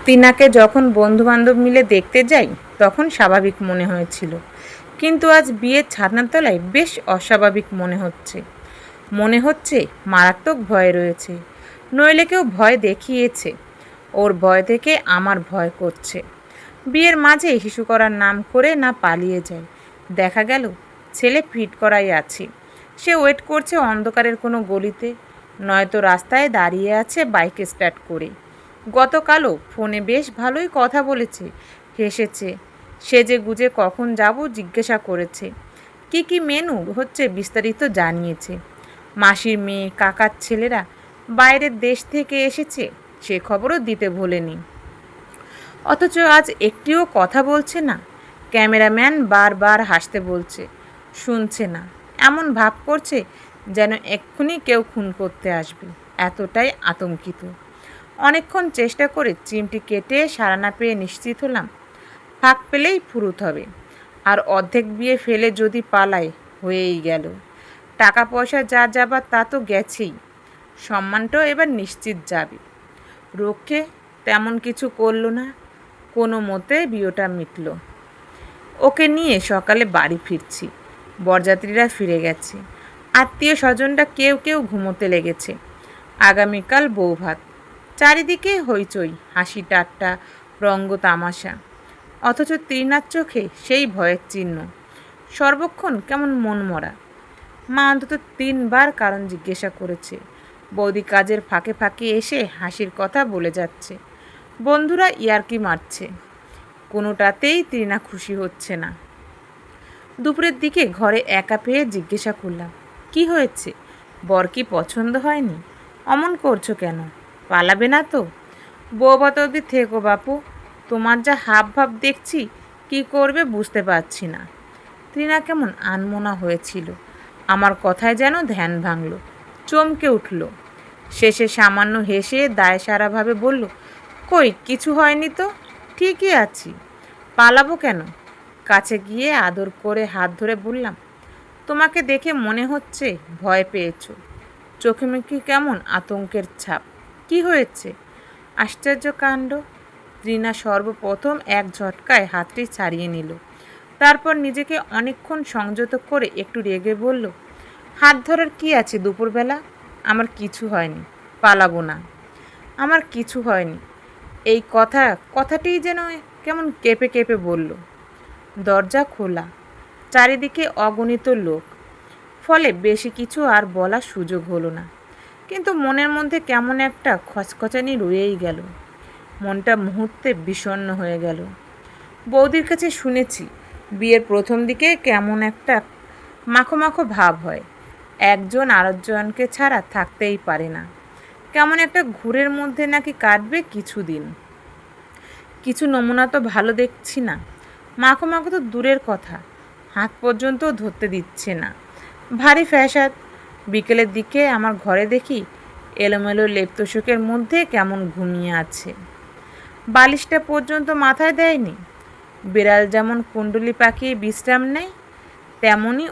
টিনাকে যখন বন্ধুবান্ধব মিলে দেখতে যাই তখন স্বাভাবিক মনে হয়েছিল, কিন্তু আজ বিয়ের ছাদনার তলায় বেশ অস্বাভাবিক মনে হচ্ছে মারাত্মক ভয় রয়েছে। নইলে কেউ ভয় দেখিয়েছে, ওর ভয় থেকে আমার ভয় করছে। বিয়ের মাঝে শিশু করার নাম করে না পালিয়ে যায়। দেখা গেল ছেলে ফিট করাই আছে, সে ওয়েট করছে অন্ধকারের কোনো গলিতে, নয়তো রাস্তায় দাঁড়িয়ে আছে বাইক স্টার্ট করে। গতকালও ফোনে বেশ ভালোই কথা বলেছে, হেসেছে, সেজে গুজে কখন যাব জিজ্ঞাসা করেছে, কি কি মেনু হচ্ছে বিস্তারিত জানিয়েছে। মাসির মেয়ে কাকার ছেলেরা বাইরের দেশ থেকে এসেছে, সে খবরও দিতে ভোলেনি। অথচ আজ একটিও কথা বলছে না। ক্যামেরাম্যান বারবার হাসতে বলছে, শুনছে না। এমন ভাব করছে যেন এক্ষুনি কেউ খুন করতে আসবে, এতটাই আতঙ্কিত। অনেকক্ষণ চেষ্টা করে চিমটি কেটে সাড়া না পেয়ে নিশ্চিত হলাম ফাঁক পেলেই ফুরুত হবে। আর অর্ধেক বিয়ে ফেলে যদি পালায়, হয়েই গেল। টাকা পয়সা যা যাবার তা তো গেছেই, সম্মানটাও এবার নিশ্চিত যাবে। রক্ষে তেমন কিছু করলো না, কোনো মতে বিয়েটা মিটল। ওকে নিয়ে সকালে বাড়ি ফিরছি, বরযাত্রীরা ফিরে গেছে, আত্মীয় স্বজনরা কেউ কেউ ঘুমোতে লেগেছে। আগামীকাল বৌভাত, চারিদিকে হইচই, হাসি ঠাট্টা, রঙ্গ তামাশা। অথচ তৃণার চোখে সেই ভয়ের চিহ্ন, সর্বক্ষণ কেমন মনমরা। মা অন্তত 3বার কারণ জিজ্ঞাসা করেছে। বৌদি কাজের ফাঁকে ফাঁকে এসে হাসির কথা বলে যাচ্ছে, বন্ধুরা ইয়ার্কি মারছে। কোনোটাতেই তৃণা খুশি হচ্ছে না। দুপুরের দিকে ঘরে একা পেয়ে জিজ্ঞাসা করলাম, কি হয়েছে, বর কি পছন্দ হয়নি? অমন করছো কেন, পালাবে না তো? বৌভাত অবধি থেকো বাপু, তোমার যা হাব ভাব দেখছি, কি করবে বুঝতে পারছি না। তৃণা কেমন আনমনা হয়েছিল, আমার কথায় যেন ধ্যান ভাঙল, চমকে উঠল। শেষে সামান্য হেসে দায়সারাভাবে বলল, কই কিছু হয়নি তো, ঠিকই আছি, পালাবো কেন? কাছে গিয়ে আদর করে হাত ধরে বললাম, তোমাকে দেখে মনে হচ্ছে ভয় পেয়েছো, চোখে মুখে কেমন আতঙ্কের ছাপ। কি হয়েছে? আশ্চর্য কাণ্ড। তৃণা সর্বপ্রথম এক ঝটকায় হাতটি ছাড়িয়ে নিল, তারপর নিজেকে অনেকক্ষণ সংযত করে একটু রেগে বলল, হাত ধরার কি আছে দুপুরবেলা? আমার কিছু হয়নি, পালাবো না। আমার কিছু হয়নি, এই কথাটিই যেন কেমন কেঁপে কেঁপে বলল। দরজা খোলা, চারিদিকে অগণিত লোক, ফলে বেশি কিছু আর বলার সুযোগ হলো না। কিন্তু মনের মধ্যে কেমন একটা খচখচানি রয়েই গেল, মনটা মুহূর্তে বিষণ্ণ হয়ে গেল। বৌদির কাছে শুনেছি বিয়ের প্রথম দিকে কেমন একটা মাখো মাখো ভাব হয়, একজন আরেকজনকে ছাড়া থাকতেই পারে না। কেমন একটা ঘুরের মধ্যে নাকি কাটবে কিছুদিন। কিছু নমুনা তো ভালো দেখছি না, মাখো মাখো তো দূরের কথা, হাত পর্যন্ত ধরতে দিচ্ছে না, ভারী ফ্যাসাদ। বিকেলের দিকে আমার ঘরে দেখি এলোমেলো লেপ তোষকের মধ্যে কেমন ঘুমিয়ে আছে, বালিশটা পর্যন্ত মাথায় দেয়নি। বিড়াল যেমন কুণ্ডুলি পাকিয়ে বিশ্রাম নেয়, তেমনই